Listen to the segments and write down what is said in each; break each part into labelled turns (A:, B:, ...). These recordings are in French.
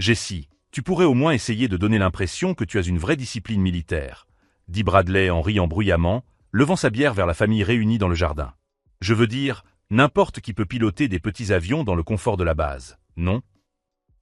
A: Jessie, tu pourrais au moins essayer de donner l'impression que tu as une vraie discipline militaire, dit Bradley en riant bruyamment, levant sa bière vers la famille réunie dans le jardin. Je veux dire, n'importe qui peut piloter des petits avions dans le confort de la base, non?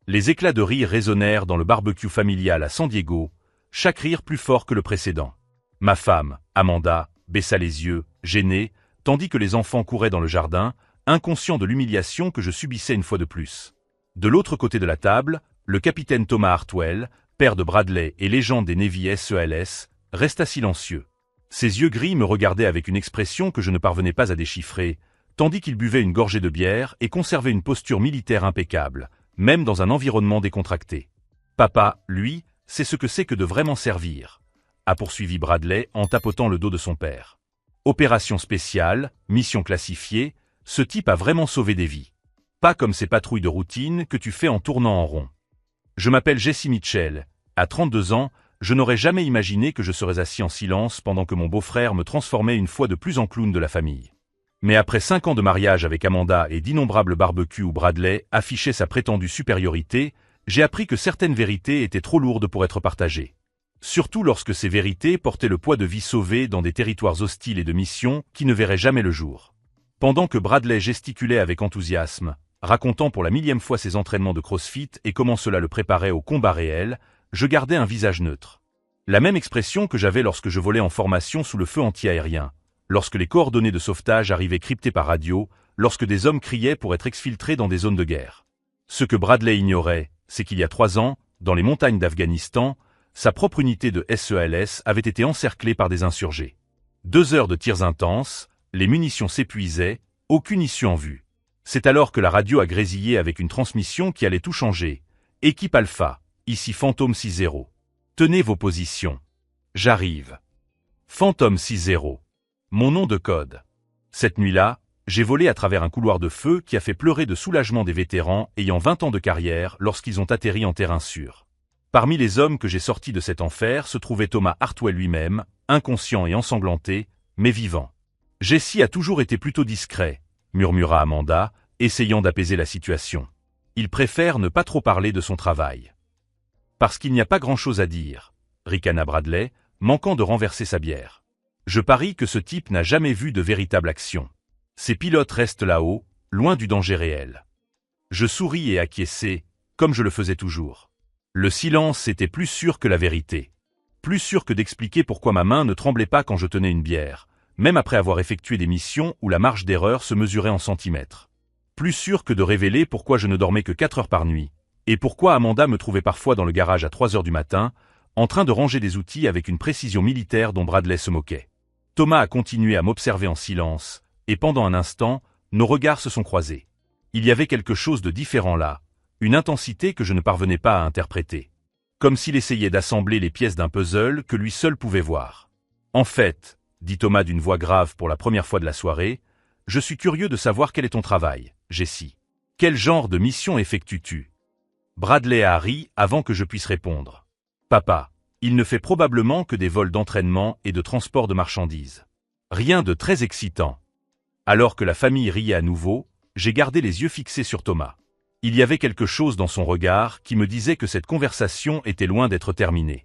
A: Les éclats de rire résonnèrent dans le barbecue familial à San Diego, chaque rire plus fort que le précédent. Ma femme, Amanda, baissa les yeux, gênée, tandis que les enfants couraient dans le jardin, inconscients de l'humiliation que je subissais une fois de plus. De l'autre côté de la table, le capitaine Thomas Hartwell, père de Bradley et légende des Navy SEALS, resta silencieux. Ses yeux gris me regardaient avec une expression que je ne parvenais pas à déchiffrer, tandis qu'il buvait une gorgée de bière et conservait une posture militaire impeccable, même dans un environnement décontracté. Papa, lui, c'est ce que c'est que de vraiment servir, a poursuivi Bradley en tapotant le dos de son père. Opération spéciale, mission classifiée, ce type a vraiment sauvé des vies. Pas comme ces patrouilles de routine que tu fais en tournant en rond. Je m'appelle Jessie Mitchell. À 32 ans, je n'aurais jamais imaginé que je serais assis en silence pendant que mon beau-frère me transformait une fois de plus en clown de la famille. Mais après 5 ans de mariage avec Amanda et d'innombrables barbecues où Bradley affichait sa prétendue supériorité, j'ai appris que certaines vérités étaient trop lourdes pour être partagées. Surtout lorsque ces vérités portaient le poids de vies sauvées dans des territoires hostiles et de missions qui ne verraient jamais le jour. Pendant que Bradley gesticulait avec enthousiasme, racontant pour la 1000e fois ses entraînements de CrossFit et comment cela le préparait au combat réel, je gardais un visage neutre. La même expression que j'avais lorsque je volais en formation sous le feu anti-aérien, lorsque les coordonnées de sauvetage arrivaient cryptées par radio, lorsque des hommes criaient pour être exfiltrés dans des zones de guerre. Ce que Bradley ignorait, c'est qu'il y a 3 ans, dans les montagnes d'Afghanistan, sa propre unité de SEALS avait été encerclée par des insurgés. 2 heures de tirs intenses, les munitions s'épuisaient, aucune issue en vue. C'est alors que la radio a grésillé avec une transmission qui allait tout changer. Équipe Alpha, ici Phantom 6-0. Tenez vos positions. J'arrive. Phantom 6-0. Mon nom de code. Cette nuit-là, j'ai volé à travers un couloir de feu qui a fait pleurer de soulagement des vétérans ayant 20 ans de carrière lorsqu'ils ont atterri en terrain sûr. Parmi les hommes que j'ai sortis de cet enfer se trouvait Thomas Hartwell lui-même, inconscient et ensanglanté, mais vivant. Jessie a toujours été plutôt discret, murmura Amanda, essayant d'apaiser la situation. Il préfère ne pas trop parler de son travail. Parce qu'il n'y a pas grand-chose à dire, ricana Bradley, manquant de renverser sa bière. Je parie que ce type n'a jamais vu de véritable action. Ses pilotes restent là-haut, loin du danger réel. Je souris et acquiesçai, comme je le faisais toujours. Le silence était plus sûr que la vérité. Plus sûr que d'expliquer pourquoi ma main ne tremblait pas quand je tenais une bière, même après avoir effectué des missions où la marge d'erreur se mesurait en centimètres. Plus sûr que de révéler pourquoi je ne dormais que 4 heures par nuit, et pourquoi Amanda me trouvait parfois dans le garage à 3 heures du matin, en train de ranger des outils avec une précision militaire dont Bradley se moquait. Thomas a continué à m'observer en silence, et pendant un instant, nos regards se sont croisés. Il y avait quelque chose de différent là, une intensité que je ne parvenais pas à interpréter. Comme s'il essayait d'assembler les pièces d'un puzzle que lui seul pouvait voir. En fait, dit Thomas d'une voix grave pour la première fois de la soirée, je suis curieux de savoir quel est ton travail, Jessie. Quel genre de mission effectues-tu? Bradley a ri avant que je puisse répondre. Papa, il ne fait probablement que des vols d'entraînement et de transport de marchandises. Rien de très excitant. Alors que la famille riait à nouveau, j'ai gardé les yeux fixés sur Thomas. Il y avait quelque chose dans son regard qui me disait que cette conversation était loin d'être terminée.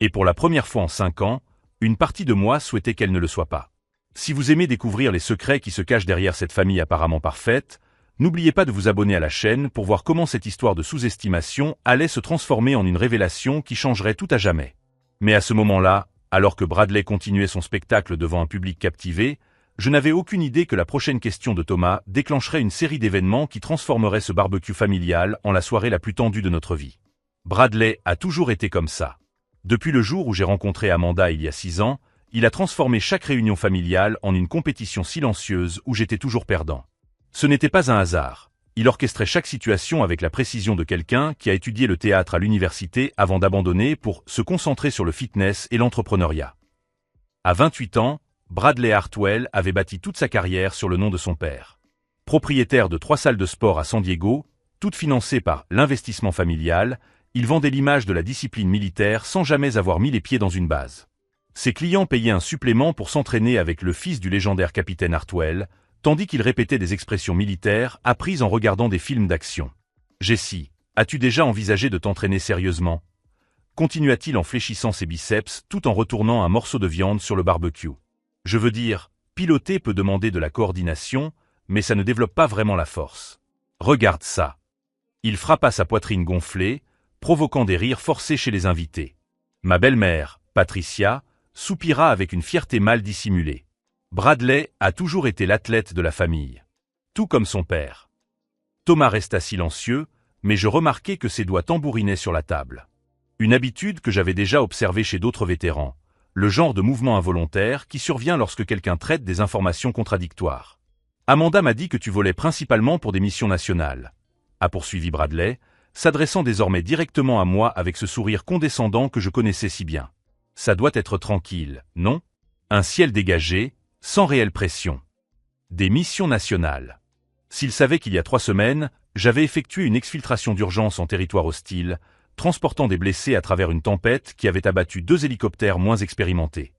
A: Et pour la première fois en 5 ans, une partie de moi souhaitait qu'elle ne le soit pas. Si vous aimez découvrir les secrets qui se cachent derrière cette famille apparemment parfaite, n'oubliez pas de vous abonner à la chaîne pour voir comment cette histoire de sous-estimation allait se transformer en une révélation qui changerait tout à jamais. Mais à ce moment-là, alors que Bradley continuait son spectacle devant un public captivé, je n'avais aucune idée que la prochaine question de Thomas déclencherait une série d'événements qui transformeraient ce barbecue familial en la soirée la plus tendue de notre vie. Bradley a toujours été comme ça. Depuis le jour où j'ai rencontré Amanda il y a 6 ans, il a transformé chaque réunion familiale en une compétition silencieuse où j'étais toujours perdant. Ce n'était pas un hasard. Il orchestrait chaque situation avec la précision de quelqu'un qui a étudié le théâtre à l'université avant d'abandonner pour se concentrer sur le fitness et l'entrepreneuriat. À 28 ans, Bradley Hartwell avait bâti toute sa carrière sur le nom de son père. Propriétaire de 3 salles de sport à San Diego, toutes financées par l'investissement familial, il vendait l'image de la discipline militaire sans jamais avoir mis les pieds dans une base. Ses clients payaient un supplément pour s'entraîner avec le fils du légendaire capitaine Hartwell, tandis qu'il répétait des expressions militaires apprises en regardant des films d'action. Jessie, As-tu déjà envisagé de t'entraîner sérieusement? Continua-t-il en fléchissant ses biceps tout en retournant un morceau de viande sur le barbecue. Je veux dire, piloter peut demander de la coordination, mais ça ne développe pas vraiment la force. Regarde ça. Il frappa sa poitrine gonflée, provoquant des rires forcés chez les invités. Ma belle-mère, Patricia, soupira avec une fierté mal dissimulée. Bradley a toujours été l'athlète de la famille. Tout comme son père. Thomas resta silencieux, mais je remarquai que ses doigts tambourinaient sur la table. Une habitude que j'avais déjà observée chez d'autres vétérans, le genre de mouvement involontaire qui survient lorsque quelqu'un traite des informations contradictoires. Amanda m'a dit que tu volais principalement pour des missions nationales, a poursuivi Bradley, s'adressant désormais directement à moi avec ce sourire condescendant que je connaissais si bien. Ça doit être tranquille, non? Un ciel dégagé, sans réelle pression. Des missions nationales. S'il savait qu'il y a 3 semaines, j'avais effectué une exfiltration d'urgence en territoire hostile, transportant des blessés à travers une tempête qui avait abattu 2 hélicoptères moins expérimentés.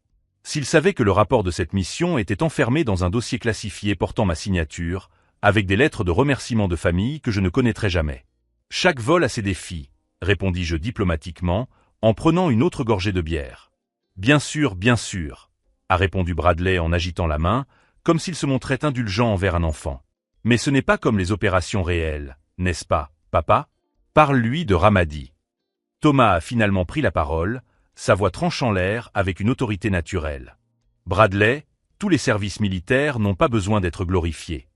A: S'il savait que le rapport de cette mission était enfermé dans un dossier classifié portant ma signature, avec des lettres de remerciement de famille que je ne connaîtrais jamais. Chaque vol a ses défis, répondis-je diplomatiquement, en prenant une autre gorgée de bière. Bien sûr, a répondu Bradley en agitant la main, comme s'il se montrait indulgent envers un enfant. Mais ce n'est pas comme les opérations réelles, n'est-ce pas, papa? Parle-lui de Ramadi. Thomas a finalement pris la parole, sa voix tranchant l'air avec une autorité naturelle. Bradley, tous les services militaires n'ont pas besoin d'être glorifiés.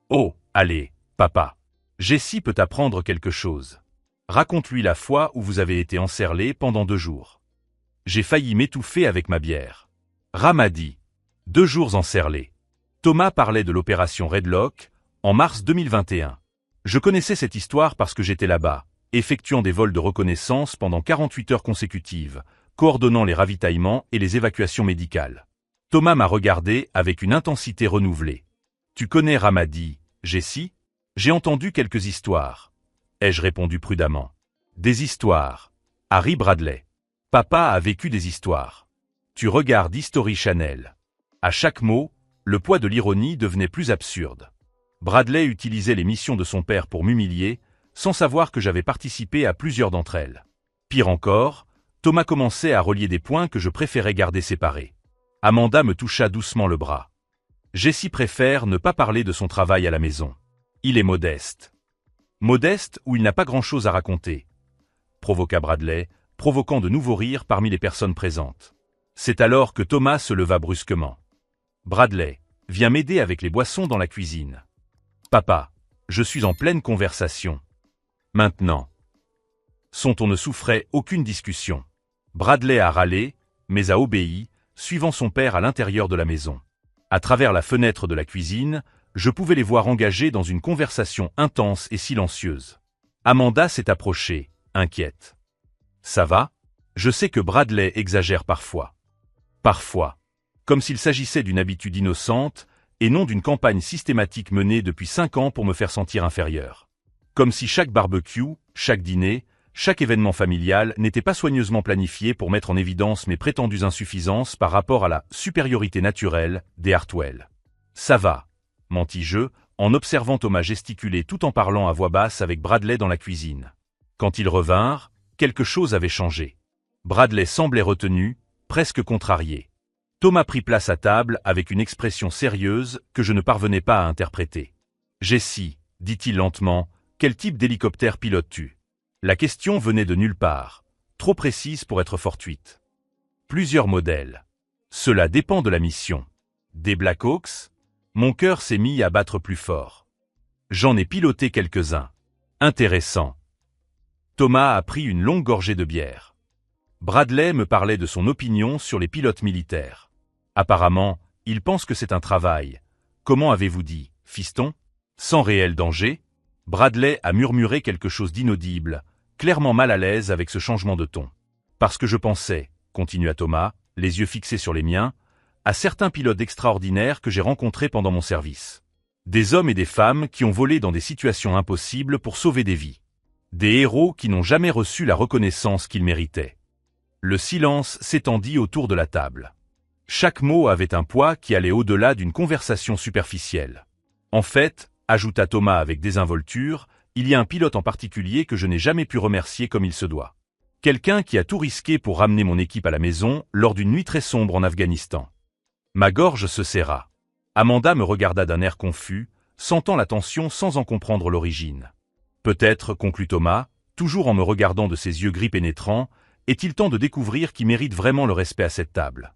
A: Oh, allez, papa. Jessie peut apprendre quelque chose. Raconte-lui la fois où vous avez été encerclé pendant 2 jours. J'ai failli m'étouffer avec ma bière. Ramadi. 2 jours encerclés. Thomas parlait de l'opération Redlock, en mars 2021. Je connaissais cette histoire parce que j'étais là-bas, effectuant des vols de reconnaissance pendant 48 heures consécutives, coordonnant les ravitaillements et les évacuations médicales. Thomas m'a regardé avec une intensité renouvelée. Tu connais Ramadi, Jessie? J'ai entendu quelques histoires. Ai-je répondu prudemment. Des histoires. Harry Bradley. Papa a vécu des histoires. Tu regardes History Channel. À chaque mot, le poids de l'ironie devenait plus absurde. Bradley utilisait les missions de son père pour m'humilier, sans savoir que j'avais participé à plusieurs d'entre elles. Pire encore, Thomas commençait à relier des points que je préférais garder séparés. Amanda me toucha doucement le bras. Jessie préfère ne pas parler de son travail à la maison. Il est modeste. Modeste ou il n'a pas grand-chose à raconter, provoqua Bradley, provoquant de nouveaux rires parmi les personnes présentes. C'est alors que Thomas se leva brusquement. Bradley, viens m'aider avec les boissons dans la cuisine. Papa, je suis en pleine conversation. Maintenant. Son ton ne souffrait aucune discussion. Bradley a râlé, mais a obéi, suivant son père à l'intérieur de la maison. À travers la fenêtre de la cuisine, je pouvais les voir engagés dans une conversation intense et silencieuse. Amanda s'est approchée, inquiète. Ça va? Je sais que Bradley exagère parfois. Parfois. Comme s'il s'agissait d'une habitude innocente, et non d'une campagne systématique menée depuis 5 ans pour me faire sentir inférieur. Comme si chaque barbecue, chaque dîner, chaque événement familial n'était pas soigneusement planifié pour mettre en évidence mes prétendues insuffisances par rapport à la supériorité naturelle des Hartwell. Ça va, mentis-je, en observant Thomas gesticuler tout en parlant à voix basse avec Bradley dans la cuisine. Quand ils revinrent, quelque chose avait changé. Bradley semblait retenu, presque contrarié. Thomas prit place à table avec une expression sérieuse que je ne parvenais pas à interpréter. « Jessie, dit-il lentement, quel type d'hélicoptère pilotes-tu » La question venait de nulle part, trop précise pour être fortuite. Plusieurs modèles. Cela dépend de la mission. Des Blackhawks? Mon cœur s'est mis à battre plus fort. J'en ai piloté quelques-uns. Intéressant. Thomas a pris une longue gorgée de bière. Bradley me parlait de son opinion sur les pilotes militaires. Apparemment, il pense que c'est un travail. Comment avez-vous dit, fiston? Sans réel danger? Bradley a murmuré quelque chose d'inaudible, clairement mal à l'aise avec ce changement de ton. Parce que je pensais, continua Thomas, les yeux fixés sur les miens, à certains pilotes extraordinaires que j'ai rencontrés pendant mon service. Des hommes et des femmes qui ont volé dans des situations impossibles pour sauver des vies. Des héros qui n'ont jamais reçu la reconnaissance qu'ils méritaient. Le silence s'étendit autour de la table. Chaque mot avait un poids qui allait au-delà d'une conversation superficielle. En fait, ajouta Thomas avec désinvolture, il y a un pilote en particulier que je n'ai jamais pu remercier comme il se doit. Quelqu'un qui a tout risqué pour ramener mon équipe à la maison lors d'une nuit très sombre en Afghanistan. Ma gorge se serra. Amanda me regarda d'un air confus, sentant la tension sans en comprendre l'origine. Peut-être, conclut Thomas, toujours en me regardant de ses yeux gris pénétrants, est-il temps de découvrir qui mérite vraiment le respect à cette table.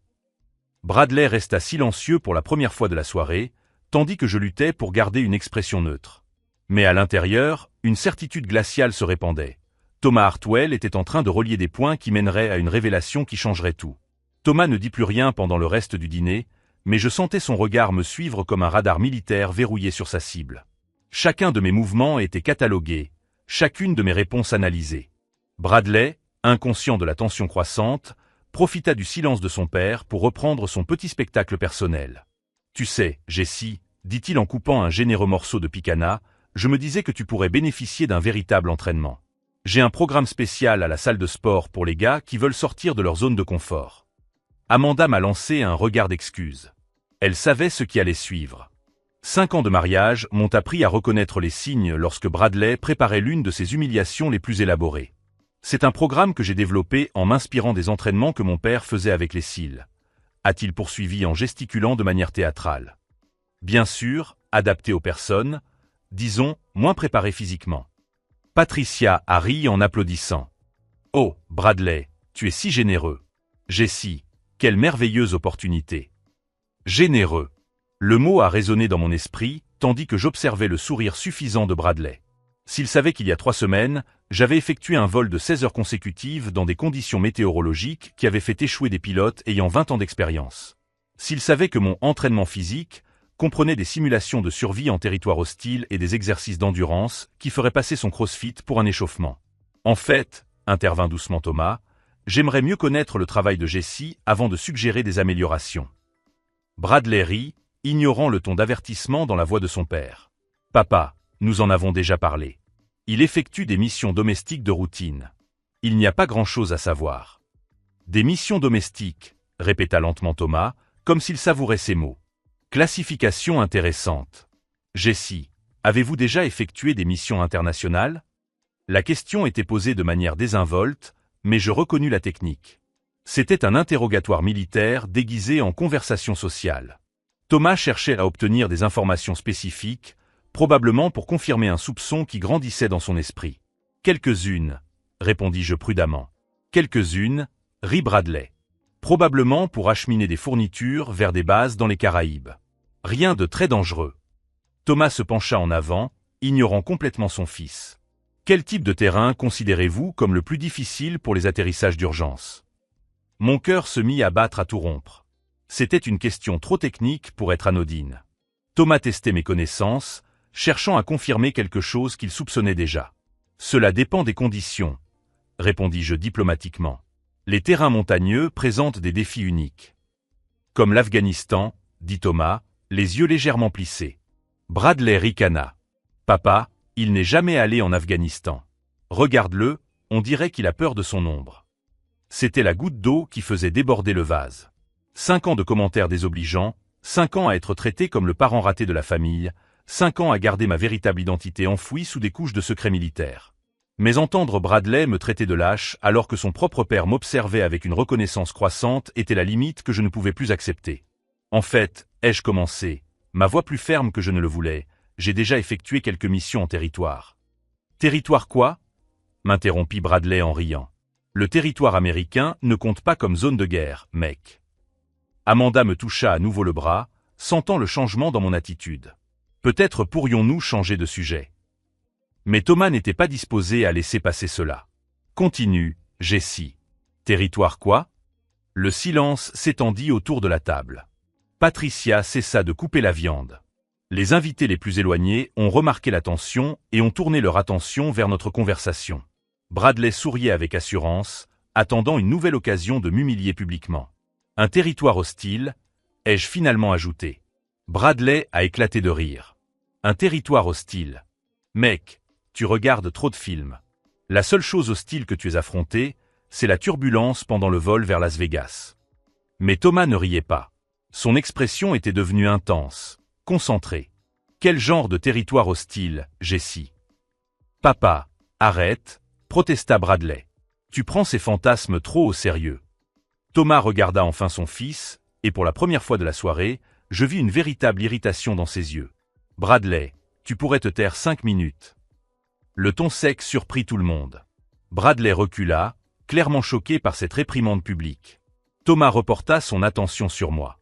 A: Bradley resta silencieux pour la première fois de la soirée, tandis que je luttais pour garder une expression neutre. Mais à l'intérieur, une certitude glaciale se répandait. Thomas Hartwell était en train de relier des points qui mèneraient à une révélation qui changerait tout. Thomas ne dit plus rien pendant le reste du dîner, mais je sentais son regard me suivre comme un radar militaire verrouillé sur sa cible. Chacun de mes mouvements était catalogué, chacune de mes réponses analysée. Bradley, inconscient de la tension croissante, profita du silence de son père pour reprendre son petit spectacle personnel. « Tu sais, Jessie, dit-il en coupant un généreux morceau de picanha, je me disais que tu pourrais bénéficier d'un véritable entraînement. J'ai un programme spécial à la salle de sport pour les gars qui veulent sortir de leur zone de confort. » Amanda m'a lancé un regard d'excuse. Elle savait ce qui allait suivre. 5 ans de mariage m'ont appris à reconnaître les signes lorsque Bradley préparait l'une de ses humiliations les plus élaborées. C'est un programme que j'ai développé en m'inspirant des entraînements que mon père faisait avec les SEAL, a-t-il poursuivi en gesticulant de manière théâtrale. Bien sûr, adapté aux personnes, disons, moins préparées physiquement. Patricia a ri en applaudissant. « Oh, Bradley, tu es si généreux. Jessie, quelle merveilleuse opportunité. » Généreux. Le mot a résonné dans mon esprit, tandis que j'observais le sourire suffisant de Bradley. S'il savait qu'il y a 3 semaines, j'avais effectué un vol de 16 heures consécutives dans des conditions météorologiques qui avaient fait échouer des pilotes ayant 20 ans d'expérience. S'il savait que mon entraînement physique comprenait des simulations de survie en territoire hostile et des exercices d'endurance qui feraient passer son crossfit pour un échauffement. En fait, intervint doucement Thomas, j'aimerais mieux connaître le travail de Jessie avant de suggérer des améliorations. Bradley rit, ignorant le ton d'avertissement dans la voix de son père. « Papa, nous en avons déjà parlé. Il effectue des missions domestiques de routine. Il n'y a pas grand-chose à savoir. »« Des missions domestiques », répéta lentement Thomas, comme s'il savourait ces mots. « Classification intéressante. Jessie, avez-vous déjà effectué des missions internationales ?» La question était posée de manière désinvolte, mais je reconnus la technique. C'était un interrogatoire militaire déguisé en conversation sociale. Thomas cherchait à obtenir des informations spécifiques, probablement pour confirmer un soupçon qui grandissait dans son esprit. « Quelques-unes, » répondis-je prudemment. « Quelques-unes, » rit Bradley. « Probablement pour acheminer des fournitures vers des bases dans les Caraïbes. Rien de très dangereux. » Thomas se pencha en avant, ignorant complètement son fils. « Quel type de terrain considérez-vous comme le plus difficile pour les atterrissages d'urgence ?» Mon cœur se mit à battre à tout rompre. C'était une question trop technique pour être anodine. Thomas testait mes connaissances, cherchant à confirmer quelque chose qu'il soupçonnait déjà. « Cela dépend des conditions, » répondis-je diplomatiquement. « Les terrains montagneux présentent des défis uniques. »« Comme l'Afghanistan, » dit Thomas, les yeux légèrement plissés. Bradley ricana. « Papa, il n'est jamais allé en Afghanistan. Regarde-le, on dirait qu'il a peur de son ombre. » C'était la goutte d'eau qui faisait déborder le vase. 5 ans de commentaires désobligeants, 5 ans à être traité comme le parent raté de la famille, 5 ans à garder ma véritable identité enfouie sous des couches de secret militaire. Mais entendre Bradley me traiter de lâche alors que son propre père m'observait avec une reconnaissance croissante était la limite que je ne pouvais plus accepter. En fait, ai-je commencé, ma voix plus ferme que je ne le voulais, j'ai déjà effectué quelques missions en territoire. Territoire quoi ? M'interrompit Bradley en riant. Le territoire américain ne compte pas comme zone de guerre, mec. Amanda me toucha à nouveau le bras, sentant le changement dans mon attitude. Peut-être pourrions-nous changer de sujet. Mais Thomas n'était pas disposé à laisser passer cela. Continue, Jessie. Territoire quoi ? Le silence s'étendit autour de la table. Patricia cessa de couper la viande. Les invités les plus éloignés ont remarqué la tension et ont tourné leur attention vers notre conversation. Bradley souriait avec assurance, attendant une nouvelle occasion de m'humilier publiquement. Un territoire hostile, ai-je finalement ajouté. Bradley a éclaté de rire. Un territoire hostile. Mec, tu regardes trop de films. La seule chose hostile que tu aies affrontée, c'est la turbulence pendant le vol vers Las Vegas. Mais Thomas ne riait pas. Son expression était devenue intense, concentrée. Quel genre de territoire hostile, Jessie ? Papa, arrête, protesta Bradley. Tu prends ces fantasmes trop au sérieux. Thomas regarda enfin son fils, et pour la première fois de la soirée, je vis une véritable irritation dans ses yeux. Bradley, tu pourrais te taire 5 minutes. Le ton sec surprit tout le monde. Bradley recula, clairement choqué par cette réprimande publique. Thomas reporta son attention sur moi.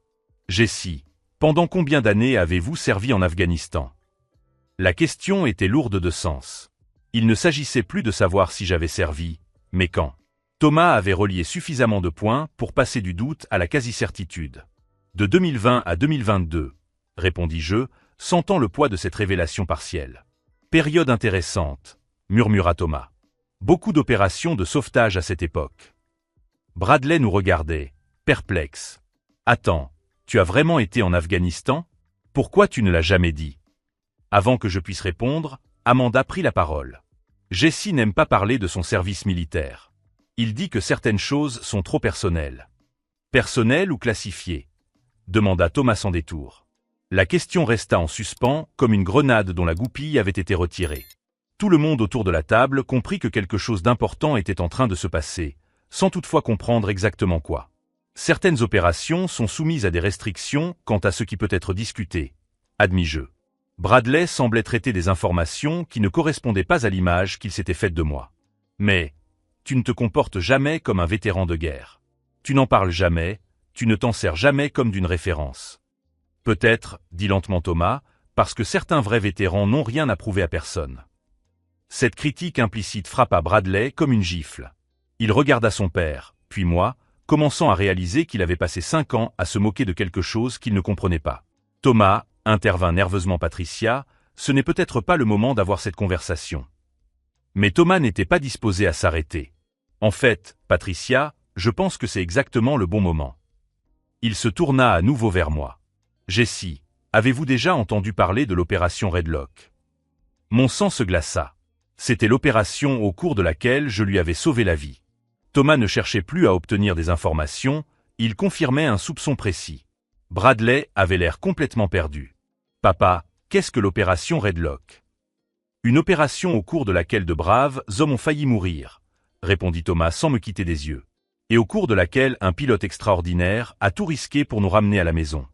A: Jessie, pendant combien d'années avez-vous servi en Afghanistan? La question était lourde de sens. Il ne s'agissait plus de savoir si j'avais servi, mais quand. Thomas avait relié suffisamment de points pour passer du doute à la quasi-certitude. De 2020 à 2022, répondis-je, sentant le poids de cette révélation partielle. Période intéressante, murmura Thomas. Beaucoup d'opérations de sauvetage à cette époque. Bradley nous regardait, perplexe. Attends, tu as vraiment été en Afghanistan? Pourquoi tu ne l'as jamais dit? Avant que je puisse répondre, Amanda prit la parole. Jessie n'aime pas parler de son service militaire. Il dit que certaines choses sont trop personnelles. Personnelles ou classifiées? Demanda Thomas sans détour. La question resta en suspens, comme une grenade dont la goupille avait été retirée. Tout le monde autour de la table comprit que quelque chose d'important était en train de se passer, sans toutefois comprendre exactement quoi. Certaines opérations sont soumises à des restrictions quant à ce qui peut être discuté, admis-je. Bradley semblait traiter des informations qui ne correspondaient pas à l'image qu'il s'était faite de moi. Mais, tu ne te comportes jamais comme un vétéran de guerre. Tu n'en parles jamais, tu ne t'en sers jamais comme d'une référence. Peut-être, dit lentement Thomas, parce que certains vrais vétérans n'ont rien à prouver à personne. Cette critique implicite frappa Bradley comme une gifle. Il regarda son père, puis moi, commençant à réaliser qu'il avait passé 5 ans à se moquer de quelque chose qu'il ne comprenait pas. Thomas, intervint nerveusement Patricia, ce n'est peut-être pas le moment d'avoir cette conversation. Mais Thomas n'était pas disposé à s'arrêter. En fait, Patricia, je pense que c'est exactement le bon moment. Il se tourna à nouveau vers moi. Jessie, avez-vous déjà entendu parler de l'opération Redlock? Mon sang se glaça. C'était l'opération au cours de laquelle je lui avais sauvé la vie. Thomas ne cherchait plus à obtenir des informations, il confirmait un soupçon précis. Bradley avait l'air complètement perdu. Papa, qu'est-ce que l'opération Redlock? Une opération au cours de laquelle de braves hommes ont failli mourir, répondit Thomas sans me quitter des yeux. Et au cours de laquelle un pilote extraordinaire a tout risqué pour nous ramener à la maison.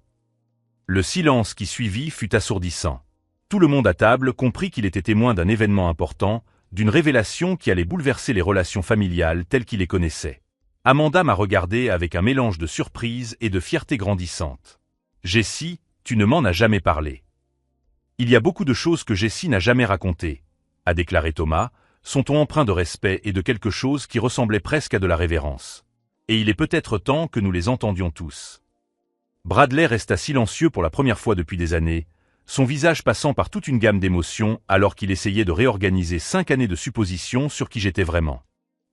A: Le silence qui suivit fut assourdissant. Tout le monde à table comprit qu'il était témoin d'un événement important, d'une révélation qui allait bouleverser les relations familiales telles qu'il les connaissait. Amanda m'a regardé avec un mélange de surprise et de fierté grandissante. Jessie, tu ne m'en as jamais parlé. Il y a beaucoup de choses que Jessie n'a jamais racontées, a déclaré Thomas, son ton empreint de respect et de quelque chose qui ressemblait presque à de la révérence. Et il est peut-être temps que nous les entendions tous. Bradley resta silencieux pour la première fois depuis des années, son visage passant par toute une gamme d'émotions alors qu'il essayait de réorganiser 5 années de suppositions sur qui j'étais vraiment.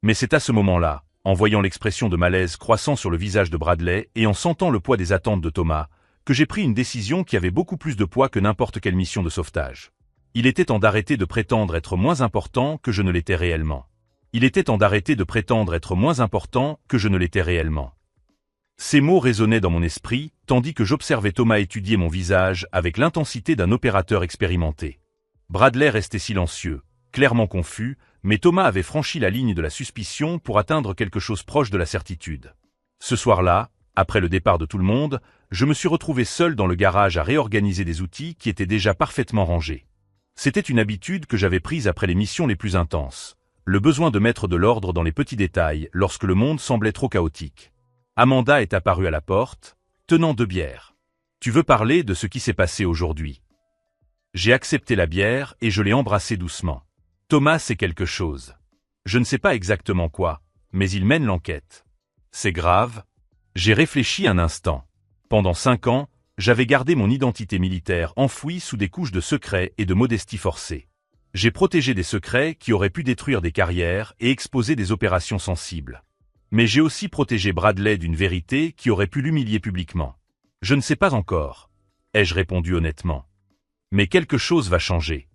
A: Mais c'est à ce moment-là, en voyant l'expression de malaise croissant sur le visage de Bradley et en sentant le poids des attentes de Thomas, que j'ai pris une décision qui avait beaucoup plus de poids que n'importe quelle mission de sauvetage. Il était temps d'arrêter de prétendre être moins important que je ne l'étais réellement. Il était temps d'arrêter de prétendre être moins important que je ne l'étais réellement. Ces mots résonnaient dans mon esprit, tandis que j'observais Thomas étudier mon visage avec l'intensité d'un opérateur expérimenté. Bradley restait silencieux, clairement confus, mais Thomas avait franchi la ligne de la suspicion pour atteindre quelque chose proche de la certitude. Ce soir-là, après le départ de tout le monde, je me suis retrouvé seul dans le garage à réorganiser des outils qui étaient déjà parfaitement rangés. C'était une habitude que j'avais prise après les missions les plus intenses, le besoin de mettre de l'ordre dans les petits détails lorsque le monde semblait trop chaotique. Amanda est apparue à la porte, tenant 2 bières. « Tu veux parler de ce qui s'est passé aujourd'hui ?» J'ai accepté la bière et je l'ai embrassée doucement. Thomas sait quelque chose. Je ne sais pas exactement quoi, mais il mène l'enquête. C'est grave. J'ai réfléchi un instant. Pendant 5 ans, j'avais gardé mon identité militaire enfouie sous des couches de secret et de modestie forcée. J'ai protégé des secrets qui auraient pu détruire des carrières et exposer des opérations sensibles. Mais j'ai aussi protégé Bradley d'une vérité qui aurait pu l'humilier publiquement. Je ne sais pas encore, ai-je répondu honnêtement. Mais quelque chose va changer.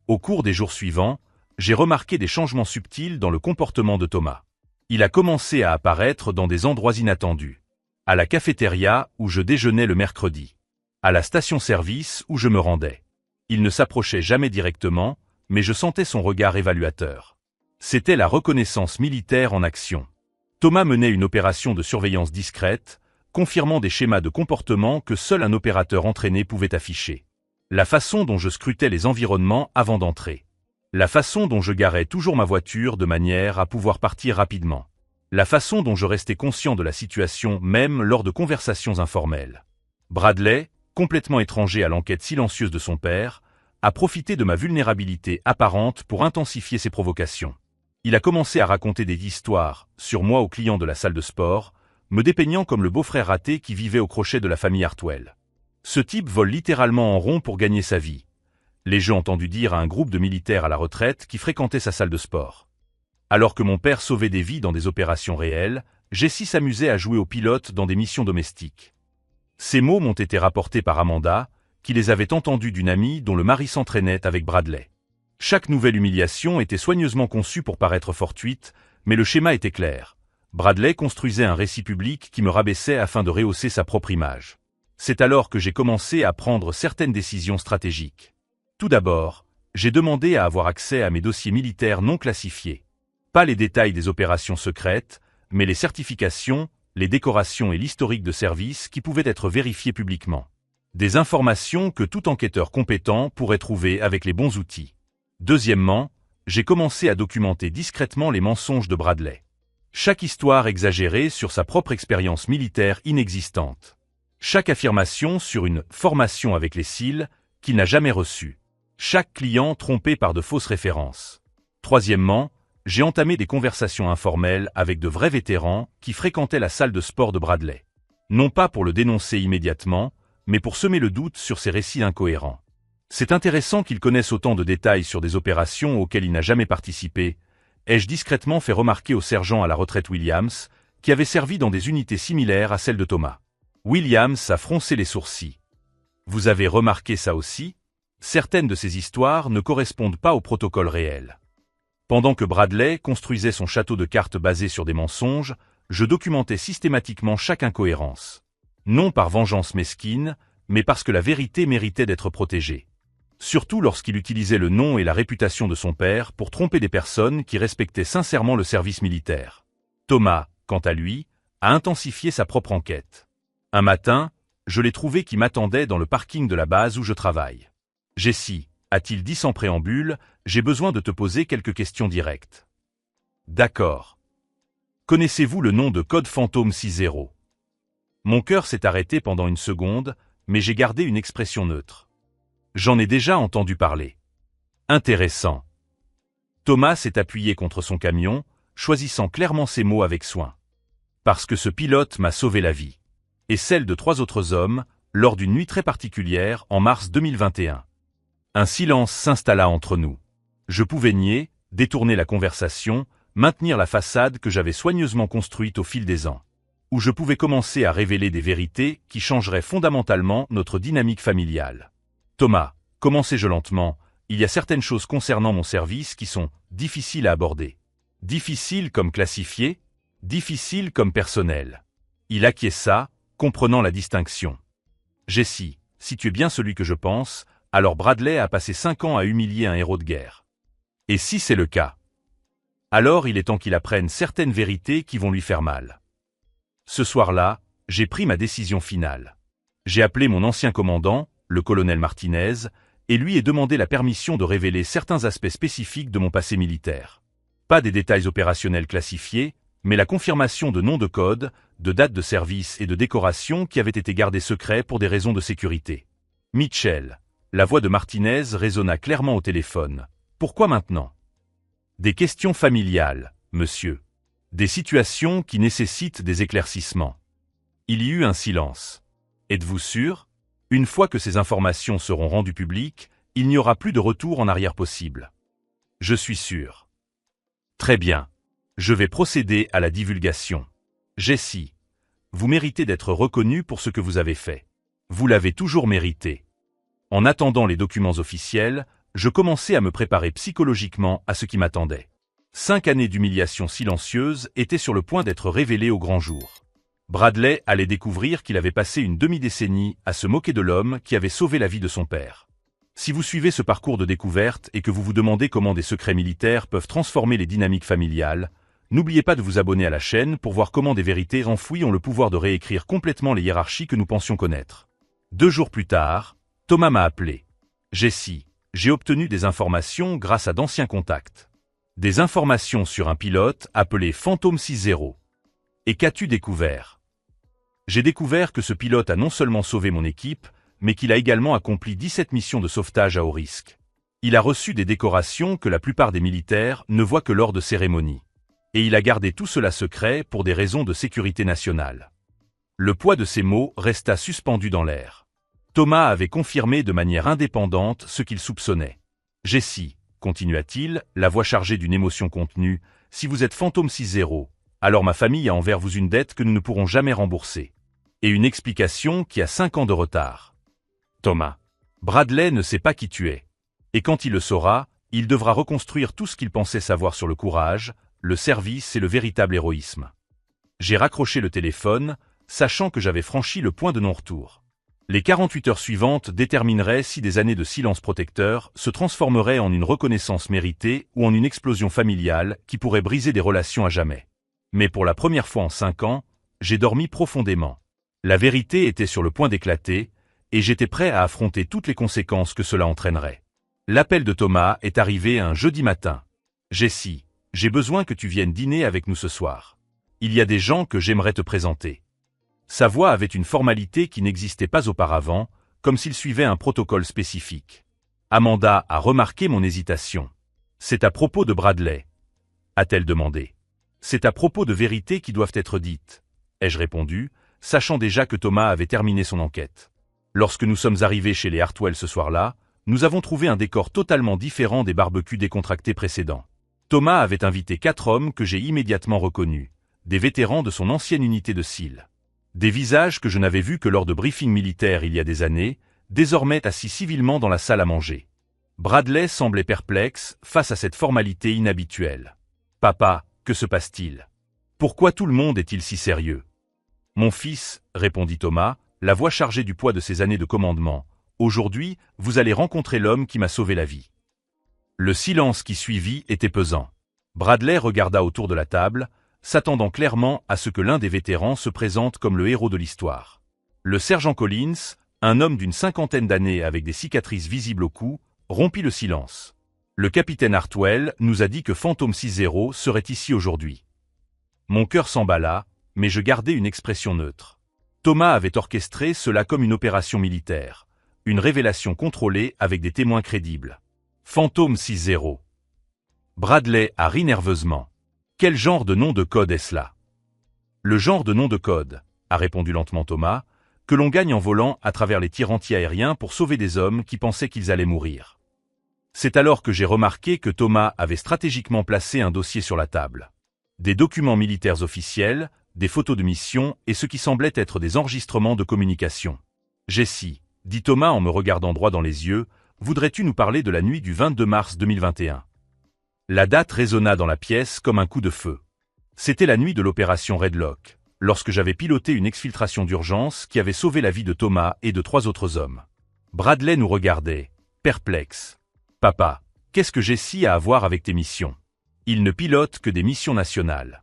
A: Au cours des jours suivants, j'ai remarqué des changements subtils dans le comportement de Thomas. Il a commencé à apparaître dans des endroits inattendus. À la cafétéria où je déjeunais le mercredi. À la station-service où je me rendais. Il ne s'approchait jamais directement, mais je sentais son regard évaluateur. C'était la reconnaissance militaire en action. Thomas menait une opération de surveillance discrète, confirmant des schémas de comportement que seul un opérateur entraîné pouvait afficher. La façon dont je scrutais les environnements avant d'entrer. La façon dont je garais toujours ma voiture de manière à pouvoir partir rapidement. La façon dont je restais conscient de la situation même lors de conversations informelles. Bradley, complètement étranger à l'enquête silencieuse de son père, a profité de ma vulnérabilité apparente pour intensifier ses provocations. Il a commencé à raconter des histoires sur moi aux clients de la salle de sport, me dépeignant comme le beau-frère raté qui vivait au crochet de la famille Hartwell. Ce type vole littéralement en rond pour gagner sa vie. L'ai-je entendu dire à un groupe de militaires à la retraite qui fréquentait sa salle de sport. Alors que mon père sauvait des vies dans des opérations réelles, Jessie s'amusait à jouer au pilote dans des missions domestiques. Ces mots m'ont été rapportés par Amanda, qui les avait entendus d'une amie dont le mari s'entraînait avec Bradley. Chaque nouvelle humiliation était soigneusement conçue pour paraître fortuite, mais le schéma était clair. Bradley construisait un récit public qui me rabaissait afin de rehausser sa propre image. C'est alors que j'ai commencé à prendre certaines décisions stratégiques. Tout d'abord, j'ai demandé à avoir accès à mes dossiers militaires non classifiés. Pas les détails des opérations secrètes, mais les certifications, les décorations et l'historique de service qui pouvaient être vérifiés publiquement. Des informations que tout enquêteur compétent pourrait trouver avec les bons outils. Deuxièmement, j'ai commencé à documenter discrètement les mensonges de Bradley. Chaque histoire exagérée sur sa propre expérience militaire inexistante. Chaque affirmation sur une formation avec les SEAL qu'il n'a jamais reçue. Chaque client trompé par de fausses références. Troisièmement, j'ai entamé des conversations informelles avec de vrais vétérans qui fréquentaient la salle de sport de Bradley. Non pas pour le dénoncer immédiatement, mais pour semer le doute sur ses récits incohérents. C'est intéressant qu'il connaisse autant de détails sur des opérations auxquelles il n'a jamais participé, ai-je discrètement fait remarquer au sergent à la retraite Williams, qui avait servi dans des unités similaires à celles de Thomas. Williams a froncé les sourcils. Vous avez remarqué ça aussi? Certaines de ces histoires ne correspondent pas au protocole réel. Pendant que Bradley construisait son château de cartes basé sur des mensonges, je documentais systématiquement chaque incohérence. Non par vengeance mesquine, mais parce que la vérité méritait d'être protégée. Surtout lorsqu'il utilisait le nom et la réputation de son père pour tromper des personnes qui respectaient sincèrement le service militaire. Thomas, quant à lui, a intensifié sa propre enquête. Un matin, je l'ai trouvé qui m'attendait dans le parking de la base où je travaille. « Jessie, a-t-il dit sans préambule, j'ai besoin de te poser quelques questions directes. »« D'accord. Connaissez-vous le nom de code fantôme 60 » Mon cœur s'est arrêté pendant une seconde, mais j'ai gardé une expression neutre. J'en ai déjà entendu parler. Intéressant. Thomas s'est appuyé contre son camion, choisissant clairement ses mots avec soin. Parce que ce pilote m'a sauvé la vie. Et celle de 3 autres hommes, lors d'une nuit très particulière en mars 2021. Un silence s'installa entre nous. Je pouvais nier, détourner la conversation, maintenir la façade que j'avais soigneusement construite au fil des ans. Où je pouvais commencer à révéler des vérités qui changeraient fondamentalement notre dynamique familiale. Thomas, commençai-je lentement, il y a certaines choses concernant mon service qui sont difficiles à aborder. Difficiles comme classifiées, difficiles comme personnelles. Il acquiesça, comprenant la distinction. Jessie, si tu es bien celui que je pense, alors Bradley a passé 5 ans à humilier un héros de guerre. Et si c'est le cas? Alors il est temps qu'il apprenne certaines vérités qui vont lui faire mal. Ce soir-là, j'ai pris ma décision finale. J'ai appelé mon ancien commandant, le colonel Martinez, et lui ai demandé la permission de révéler certains aspects spécifiques de mon passé militaire. Pas des détails opérationnels classifiés, mais la confirmation de noms de code, de dates de service et de décoration qui avaient été gardés secrets pour des raisons de sécurité. Mitchell. La voix de Martinez résonna clairement au téléphone. Pourquoi maintenant? Des questions familiales, monsieur. Des situations qui nécessitent des éclaircissements. Il y eut un silence. Êtes-vous sûr? Une fois que ces informations seront rendues publiques, il n'y aura plus de retour en arrière possible. Je suis sûr. Très bien. Je vais procéder à la divulgation. Jessie, vous méritez d'être reconnue pour ce que vous avez fait. Vous l'avez toujours mérité. En attendant les documents officiels, je commençais à me préparer psychologiquement à ce qui m'attendait. 5 années d'humiliation silencieuse étaient sur le point d'être révélées au grand jour. Bradley allait découvrir qu'il avait passé une demi-décennie à se moquer de l'homme qui avait sauvé la vie de son père. Si vous suivez ce parcours de découverte et que vous vous demandez comment des secrets militaires peuvent transformer les dynamiques familiales, n'oubliez pas de vous abonner à la chaîne pour voir comment des vérités enfouies ont le pouvoir de réécrire complètement les hiérarchies que nous pensions connaître. 2 jours plus tard, Thomas m'a appelé. Jessie, j'ai obtenu des informations grâce à d'anciens contacts. Des informations sur un pilote appelé Phantom 60. Et qu'as-tu découvert? J'ai découvert que ce pilote a non seulement sauvé mon équipe, mais qu'il a également accompli 17 missions de sauvetage à haut risque. Il a reçu des décorations que la plupart des militaires ne voient que lors de cérémonies. Et il a gardé tout cela secret pour des raisons de sécurité nationale. Le poids de ces mots resta suspendu dans l'air. Thomas avait confirmé de manière indépendante ce qu'il soupçonnait. Jessie, continua-t-il, la voix chargée d'une émotion contenue, si vous êtes Phantom 60, alors ma famille a envers vous une dette que nous ne pourrons jamais rembourser. Et une explication qui a 5 ans de retard. Thomas. Bradley ne sait pas qui tu es. Et quand il le saura, il devra reconstruire tout ce qu'il pensait savoir sur le courage, le service et le véritable héroïsme. J'ai raccroché le téléphone, sachant que j'avais franchi le point de non-retour. Les 48 heures suivantes détermineraient si des années de silence protecteur se transformeraient en une reconnaissance méritée ou en une explosion familiale qui pourrait briser des relations à jamais. Mais pour la première fois en 5 ans, j'ai dormi profondément. La vérité était sur le point d'éclater, et j'étais prêt à affronter toutes les conséquences que cela entraînerait. L'appel de Thomas est arrivé un jeudi matin. Jessie, j'ai besoin que tu viennes dîner avec nous ce soir. Il y a des gens que j'aimerais te présenter. Sa voix avait une formalité qui n'existait pas auparavant, comme s'il suivait un protocole spécifique. Amanda a remarqué mon hésitation. C'est à propos de Bradley, a-t-elle demandé. C'est à propos de vérités qui doivent être dites, ai-je répondu, sachant déjà que Thomas avait terminé son enquête. Lorsque nous sommes arrivés chez les Hartwell ce soir-là, nous avons trouvé un décor totalement différent des barbecues décontractés précédents. Thomas avait invité 4 hommes que j'ai immédiatement reconnus, des vétérans de son ancienne unité de SEAL. Des visages que je n'avais vus que lors de briefings militaires il y a des années, désormais assis civilement dans la salle à manger. Bradley semblait perplexe face à cette formalité inhabituelle. « Papa, que se passe-t-il? Pourquoi tout le monde est-il si sérieux ?»« Mon fils, répondit Thomas, la voix chargée du poids de ses années de commandement, aujourd'hui, vous allez rencontrer l'homme qui m'a sauvé la vie. » Le silence qui suivit était pesant. Bradley regarda autour de la table, s'attendant clairement à ce que l'un des vétérans se présente comme le héros de l'histoire. Le sergent Collins, un homme d'une 50aine d'années avec des cicatrices visibles au cou, rompit le silence. Le capitaine Hartwell nous a dit que Phantom 60 serait ici aujourd'hui. Mon cœur s'emballa, mais je gardai une expression neutre. Thomas avait orchestré cela comme une opération militaire, une révélation contrôlée avec des témoins crédibles. Phantom 60. Bradley a ri nerveusement. Quel genre de nom de code est-ce là? Le genre de nom de code, a répondu lentement Thomas, que l'on gagne en volant à travers les tirs anti-aériens pour sauver des hommes qui pensaient qu'ils allaient mourir. C'est alors que j'ai remarqué que Thomas avait stratégiquement placé un dossier sur la table. Des documents militaires officiels, des photos de mission et ce qui semblait être des enregistrements de communication. Jessie, dit Thomas en me regardant droit dans les yeux, voudrais-tu nous parler de la nuit du 22 mars 2021? La date résonna dans la pièce comme un coup de feu. C'était la nuit de l'opération Redlock, lorsque j'avais piloté une exfiltration d'urgence qui avait sauvé la vie de Thomas et de 3 autres hommes. Bradley nous regardait, perplexe. « Papa, qu'est-ce que Jessie a à voir avec tes missions? Il ne pilote que des missions nationales. »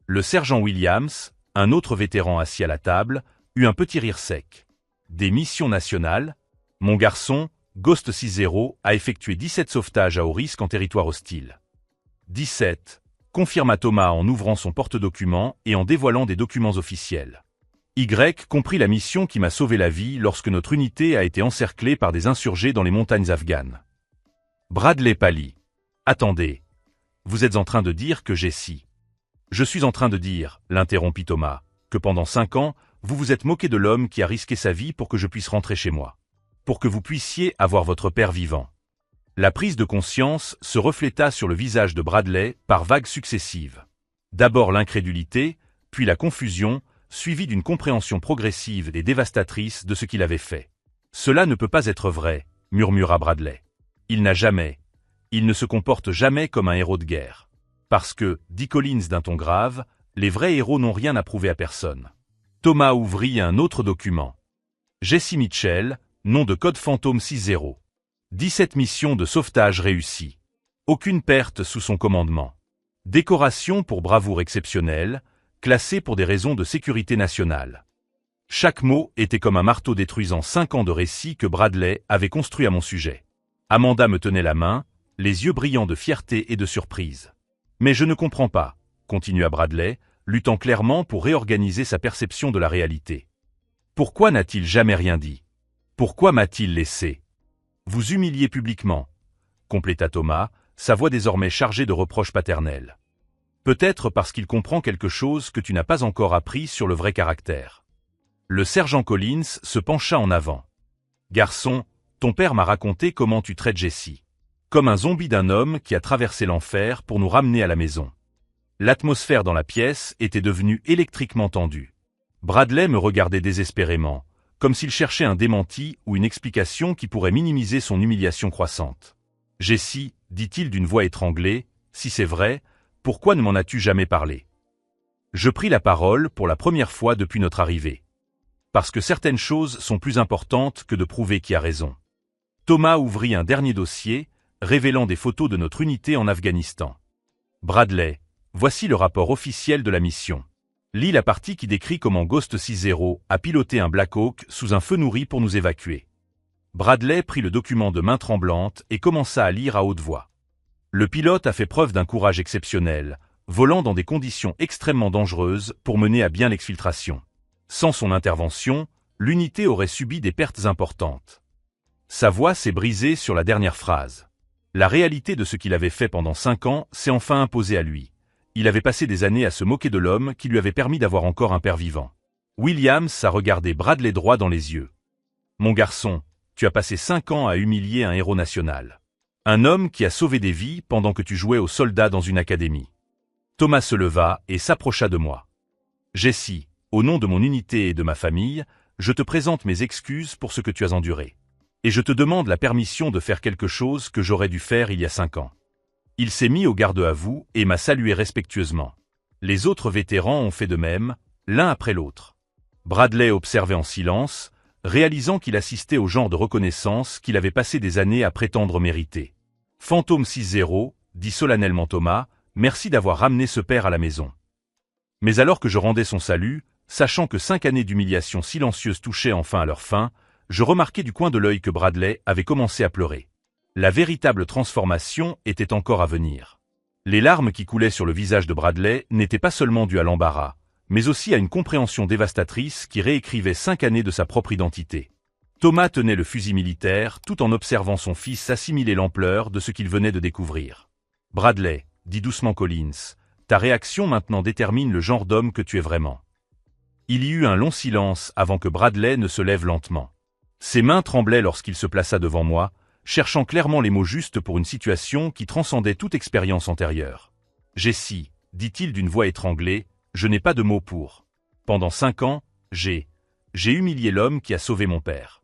A: Le sergent Williams, un autre vétéran assis à la table, eut un petit rire sec. « Des missions nationales? Mon garçon, Ghost 60 a effectué 17 sauvetages à haut risque en territoire hostile. » 17, confirma Thomas en ouvrant son porte-documents et en dévoilant des documents officiels. Y comprit la mission qui m'a sauvé la vie lorsque notre unité a été encerclée par des insurgés dans les montagnes afghanes. Bradley pâlit. « Attendez, vous êtes en train de dire que Jessie... » « Je suis en train de dire, l'interrompit Thomas, que pendant 5 ans, vous vous êtes moqué de l'homme qui a risqué sa vie pour que je puisse rentrer chez moi. Pour que vous puissiez avoir votre père vivant. » La prise de conscience se refléta sur le visage de Bradley par vagues successives. D'abord l'incrédulité, puis la confusion, suivie d'une compréhension progressive et dévastatrice de ce qu'il avait fait. « Cela ne peut pas être vrai, » murmura Bradley. « Il ne se comporte jamais comme un héros de guerre. Parce que, dit Collins d'un ton grave, les vrais héros n'ont rien à prouver à personne. » Thomas ouvrit un autre document. Jessie Mitchell, nom de code Phantom 60. 17 missions de sauvetage réussies. Aucune perte sous son commandement. Décoration pour bravoure exceptionnelle, classée pour des raisons de sécurité nationale. Chaque mot était comme un marteau détruisant 5 ans de récits que Bradley avait construits à mon sujet. Amanda me tenait la main, les yeux brillants de fierté et de surprise. « Mais je ne comprends pas », continua Bradley, luttant clairement pour réorganiser sa perception de la réalité. « Pourquoi n'a-t-il jamais rien dit? Pourquoi m'a-t-il laissé? Vous humilier publiquement », compléta Thomas, sa voix désormais chargée de reproches paternels. « Peut-être parce qu'il comprend quelque chose que tu n'as pas encore appris sur le vrai caractère. » Le sergent Collins se pencha en avant. « Garçon, ton père m'a raconté comment tu traites Jessie. Comme un zombie d'un homme qui a traversé l'enfer pour nous ramener à la maison. » L'atmosphère dans la pièce était devenue électriquement tendue. Bradley me regardait désespérément, comme s'il cherchait un démenti ou une explication qui pourrait minimiser son humiliation croissante. « Jessie, dit-il d'une voix étranglée, si c'est vrai, pourquoi ne m'en as-tu jamais parlé? » Je pris la parole pour la première fois depuis notre arrivée. Parce que certaines choses sont plus importantes que de prouver qui a raison. Thomas ouvrit un dernier dossier, révélant des photos de notre unité en Afghanistan. Bradley, voici le rapport officiel de la mission. Lis la partie qui décrit comment Ghost 60 a piloté un Black Hawk sous un feu nourri pour nous évacuer. Bradley prit le document de main tremblante et commença à lire à haute voix. Le pilote a fait preuve d'un courage exceptionnel, volant dans des conditions extrêmement dangereuses pour mener à bien l'exfiltration. Sans son intervention, l'unité aurait subi des pertes importantes. Sa voix s'est brisée sur la dernière phrase. La réalité de ce qu'il avait fait pendant 5 ans s'est enfin imposée à lui. Il avait passé des années à se moquer de l'homme qui lui avait permis d'avoir encore un père vivant. Williams a regardé Bradley droit dans les yeux. « Mon garçon, tu as passé 5 ans à humilier un héros national. Un homme qui a sauvé des vies pendant que tu jouais aux soldats dans une académie. » Thomas se leva et s'approcha de moi. « Jessie, au nom de mon unité et de ma famille, je te présente mes excuses pour ce que tu as enduré. Et je te demande la permission de faire quelque chose que j'aurais dû faire il y a 5 ans. » Il s'est mis au garde à vous et m'a salué respectueusement. Les autres vétérans ont fait de même, l'un après l'autre. Bradley observait en silence, réalisant qu'il assistait au genre de reconnaissance qu'il avait passé des années à prétendre mériter. « Fantôme 60, dit solennellement Thomas, merci d'avoir ramené ce père à la maison. » Mais alors que je rendais son salut, sachant que 5 années d'humiliation silencieuse touchaient enfin à leur fin, je remarquai du coin de l'œil que Bradley avait commencé à pleurer. La véritable transformation était encore à venir. Les larmes qui coulaient sur le visage de Bradley n'étaient pas seulement dues à l'embarras, mais aussi à une compréhension dévastatrice qui réécrivait 5 années de sa propre identité. Thomas tenait le fusil militaire tout en observant son fils assimiler l'ampleur de ce qu'il venait de découvrir. « Bradley, dit doucement Collins, ta réaction maintenant détermine le genre d'homme que tu es vraiment. » Il y eut un long silence avant que Bradley ne se lève lentement. Ses mains tremblaient lorsqu'il se plaça devant moi, cherchant clairement les mots justes pour une situation qui transcendait toute expérience antérieure. « Jessie, dit-il d'une voix étranglée, je n'ai pas de mots pour. Pendant 5 ans, j'ai humilié l'homme qui a sauvé mon père. »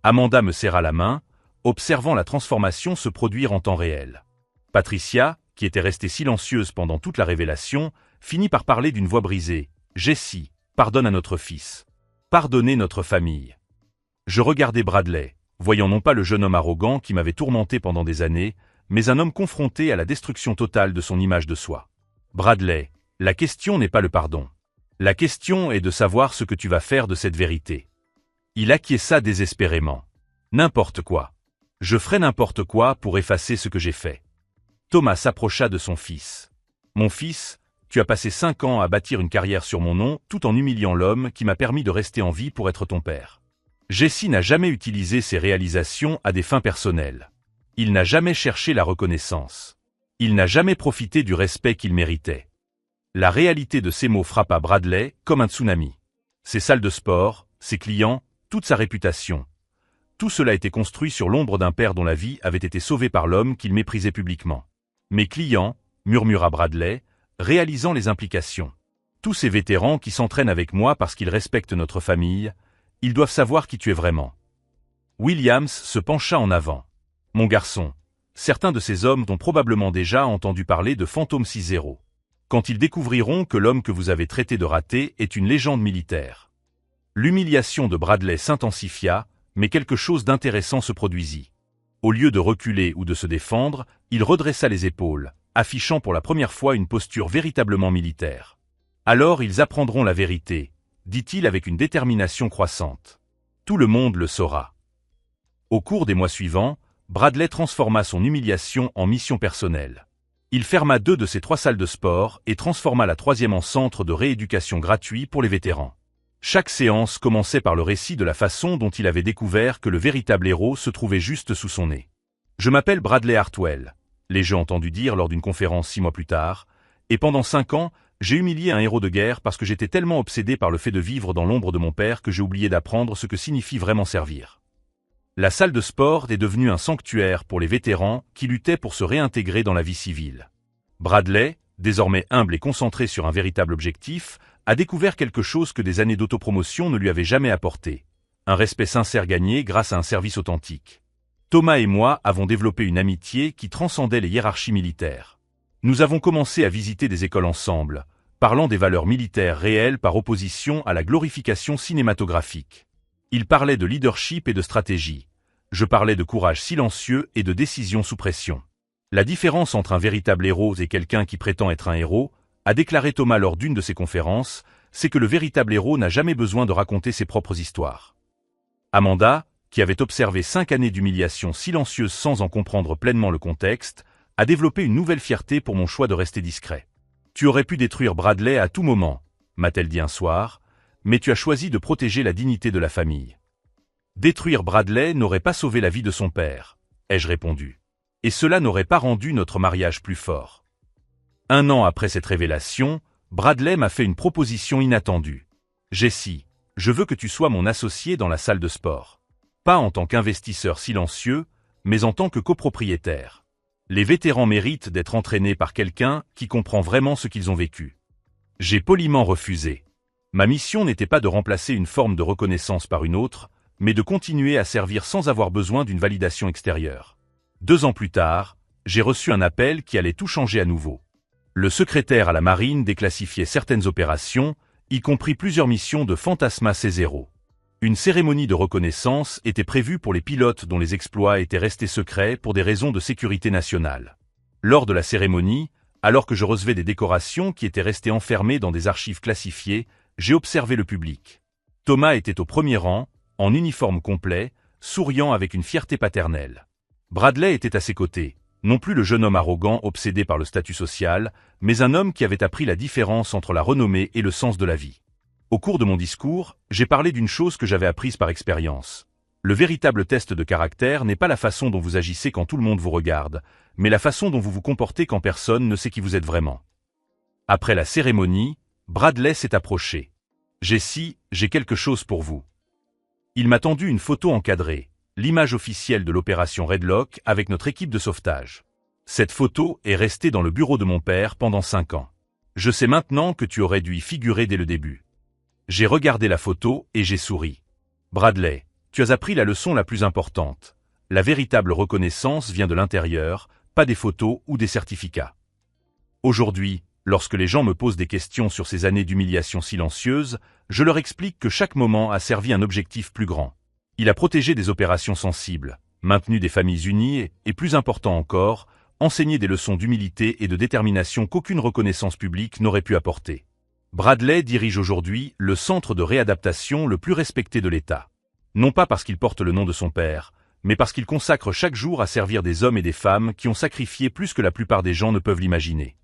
A: Amanda me serra la main, observant la transformation se produire en temps réel. Patricia, qui était restée silencieuse pendant toute la révélation, finit par parler d'une voix brisée. « Jessie, pardonne à notre fils. Pardonnez notre famille. » Je regardai Bradley, voyant non pas le jeune homme arrogant qui m'avait tourmenté pendant des années, mais un homme confronté à la destruction totale de son image de soi. « Bradley, la question n'est pas le pardon. La question est de savoir ce que tu vas faire de cette vérité. » Il acquiesça désespérément. « N'importe quoi. Je ferai n'importe quoi pour effacer ce que j'ai fait. » Thomas s'approcha de son fils. « Mon fils, tu as passé 5 ans à bâtir une carrière sur mon nom tout en humiliant l'homme qui m'a permis de rester en vie pour être ton père. » Jessie n'a jamais utilisé ses réalisations à des fins personnelles. Il n'a jamais cherché la reconnaissance. Il n'a jamais profité du respect qu'il méritait. La réalité de ces mots frappa Bradley comme un tsunami. Ses salles de sport, ses clients, toute sa réputation. Tout cela était construit sur l'ombre d'un père dont la vie avait été sauvée par l'homme qu'il méprisait publiquement. « Mes clients », murmura Bradley, réalisant les implications. « Tous ces vétérans qui s'entraînent avec moi parce qu'ils respectent notre famille, ils doivent savoir qui tu es vraiment. » Williams se pencha en avant. « Mon garçon, certains de ces hommes t'ont probablement déjà entendu parler de Fantôme 60. Quand ils découvriront que l'homme que vous avez traité de raté est une légende militaire. » L'humiliation de Bradley s'intensifia, mais quelque chose d'intéressant se produisit. Au lieu de reculer ou de se défendre, il redressa les épaules, affichant pour la première fois une posture véritablement militaire. « Alors ils apprendront la vérité », dit-il avec une détermination croissante. « Tout le monde le saura. » Au cours des mois suivants, Bradley transforma son humiliation en mission personnelle. Il ferma 2 de ses 3 salles de sport et transforma la 3e en centre de rééducation gratuit pour les vétérans. Chaque séance commençait par le récit de la façon dont il avait découvert que le véritable héros se trouvait juste sous son nez. « Je m'appelle Bradley Hartwell », l'ai-je entendu dire lors d'une conférence 6 mois plus tard, et pendant 5 ans, j'ai humilié un héros de guerre parce que j'étais tellement obsédé par le fait de vivre dans l'ombre de mon père que j'ai oublié d'apprendre ce que signifie vraiment servir. La salle de sport est devenue un sanctuaire pour les vétérans qui luttaient pour se réintégrer dans la vie civile. Bradley, désormais humble et concentré sur un véritable objectif, a découvert quelque chose que des années d'autopromotion ne lui avaient jamais apporté. Un respect sincère gagné grâce à un service authentique. Thomas et moi avons développé une amitié qui transcendait les hiérarchies militaires. Nous avons commencé à visiter des écoles ensemble, parlant des valeurs militaires réelles par opposition à la glorification cinématographique. Il parlait de leadership et de stratégie. Je parlais de courage silencieux et de décision sous pression. La différence entre un véritable héros et quelqu'un qui prétend être un héros, a déclaré Thomas lors d'une de ses conférences, c'est que le véritable héros n'a jamais besoin de raconter ses propres histoires. Amanda, qui avait observé 5 années d'humiliation silencieuse sans en comprendre pleinement le contexte, a développé une nouvelle fierté pour mon choix de rester discret. « Tu aurais pu détruire Bradley à tout moment », m'a-t-elle dit un soir, mais tu as choisi de protéger la dignité de la famille. Détruire Bradley n'aurait pas sauvé la vie de son père, ai-je répondu. Et cela n'aurait pas rendu notre mariage plus fort. 1 an après cette révélation, Bradley m'a fait une proposition inattendue. Jessie, je veux que tu sois mon associé dans la salle de sport. Pas en tant qu'investisseur silencieux, mais en tant que copropriétaire. Les vétérans méritent d'être entraînés par quelqu'un qui comprend vraiment ce qu'ils ont vécu. J'ai poliment refusé. Ma mission n'était pas de remplacer une forme de reconnaissance par une autre, mais de continuer à servir sans avoir besoin d'une validation extérieure. 2 ans plus tard, j'ai reçu un appel qui allait tout changer à nouveau. Le secrétaire à la marine déclassifiait certaines opérations, y compris plusieurs missions de Fantasma C0. Une cérémonie de reconnaissance était prévue pour les pilotes dont les exploits étaient restés secrets pour des raisons de sécurité nationale. Lors de la cérémonie, alors que je recevais des décorations qui étaient restées enfermées dans des archives classifiées, j'ai observé le public. Thomas était au premier rang, en uniforme complet, souriant avec une fierté paternelle. Bradley était à ses côtés, non plus le jeune homme arrogant obsédé par le statut social, mais un homme qui avait appris la différence entre la renommée et le sens de la vie. Au cours de mon discours, j'ai parlé d'une chose que j'avais apprise par expérience. Le véritable test de caractère n'est pas la façon dont vous agissez quand tout le monde vous regarde, mais la façon dont vous vous comportez quand personne ne sait qui vous êtes vraiment. Après la cérémonie, Bradley s'est approché. « Jessie, j'ai quelque chose pour vous. » Il m'a tendu une photo encadrée, l'image officielle de l'opération Redlock avec notre équipe de sauvetage. Cette photo est restée dans le bureau de mon père pendant 5 ans. Je sais maintenant que tu aurais dû y figurer dès le début. J'ai regardé la photo et j'ai souri. Bradley, tu as appris la leçon la plus importante. La véritable reconnaissance vient de l'intérieur, pas des photos ou des certificats. Aujourd'hui, lorsque les gens me posent des questions sur ces années d'humiliation silencieuse, je leur explique que chaque moment a servi un objectif plus grand. Il a protégé des opérations sensibles, maintenu des familles unies et, plus important encore, enseigné des leçons d'humilité et de détermination qu'aucune reconnaissance publique n'aurait pu apporter. Bradley dirige aujourd'hui le centre de réadaptation le plus respecté de l'État. Non pas parce qu'il porte le nom de son père, mais parce qu'il consacre chaque jour à servir des hommes et des femmes qui ont sacrifié plus que la plupart des gens ne peuvent l'imaginer.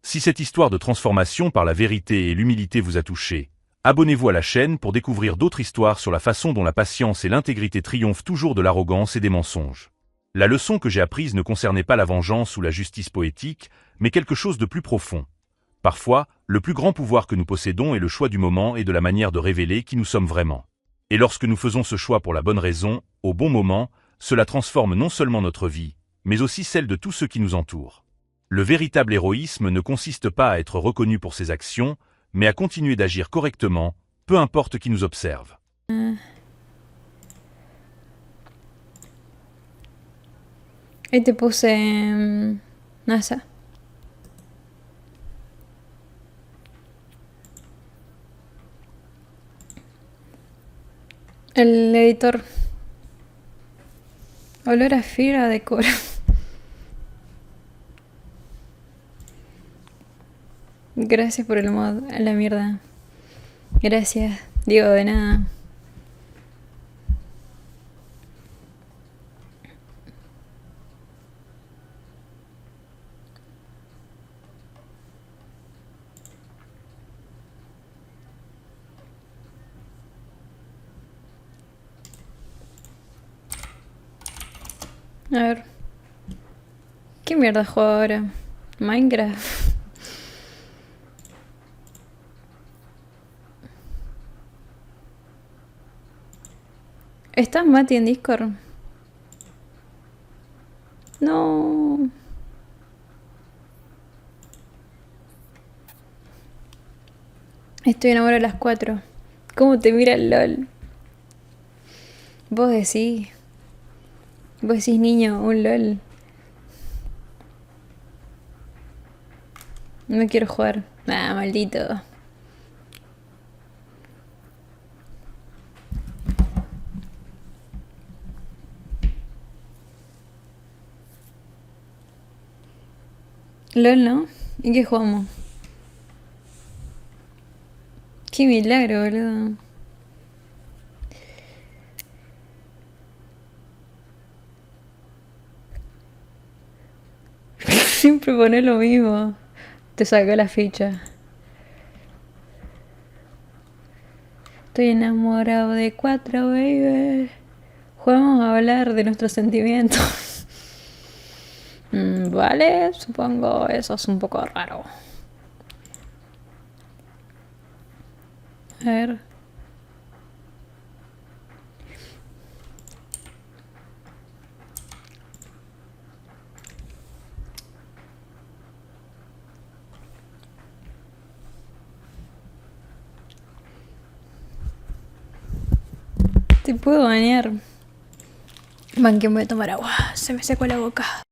A: Si cette histoire de transformation par la vérité et l'humilité vous a touché, abonnez-vous à la chaîne pour découvrir d'autres histoires sur la façon dont la patience et l'intégrité triomphent toujours de l'arrogance et des mensonges. La leçon que j'ai apprise ne concernait pas la vengeance ou la justice poétique, mais quelque chose de plus profond. Parfois, le plus grand pouvoir que nous possédons est le choix du moment et de la manière de révéler qui nous sommes vraiment. Et lorsque nous faisons ce choix pour la bonne raison, au bon moment, cela transforme non seulement notre vie, mais aussi celle de tous ceux qui nous entourent. Le véritable héroïsme ne consiste pas à être reconnu pour ses actions, mais à continuer d'agir correctement, peu importe qui nous observe.
B: Y te puse NASA. El editor. Olor a fibra de cobre. Gracias por el mod. A la mierda. Gracias. Digo, de nada. A ver. ¿Qué mierda juego ahora? Minecraft. ¿Estás Mati en Discord? No. Estoy enamorada a las 4. ¿Cómo te mira el LOL? Vos decís. Vos decís niño, un LOL. No quiero jugar. Ah, maldito. LOL, ¿no? ¿Y qué jugamos? Qué milagro, boludo. Siempre pones lo mismo. Te saca la ficha. Estoy enamorado de 4, baby. Jugamos a hablar de nuestros sentimientos. Vale, supongo eso es un poco raro. A ver. Te puedo bañar. Man, que me voy a tomar agua. Se me secó la boca.